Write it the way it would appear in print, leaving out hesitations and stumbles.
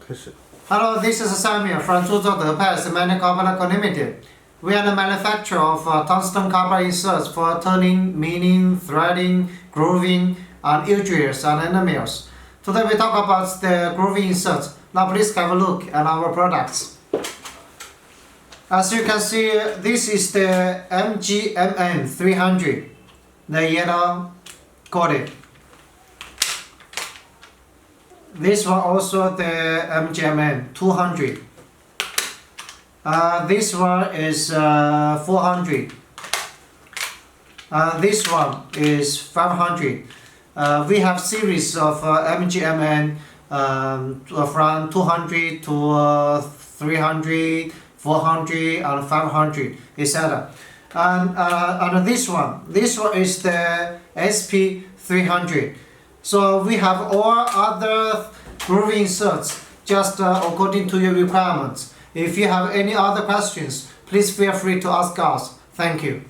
开始。 Hello, this is Samuel from 株洲 Depai Cement Carbide Limited. We are the manufacturer of tungsten carbide inserts for turning, milling, threading, grooving, and edges and enamels. Today we talk about the grooving inserts. Now please have a look at our products. As you can see, this is the MGMN300, the yellow coated. This one also the MGMN200. This one is 400. This one is 500. We have series of MGMN from 200 to 300, 400 and 500, etc. And this one is the SP300. So we have all other grooving inserts just according to your requirements. If you have any other questions, please feel free to ask us. Thank you.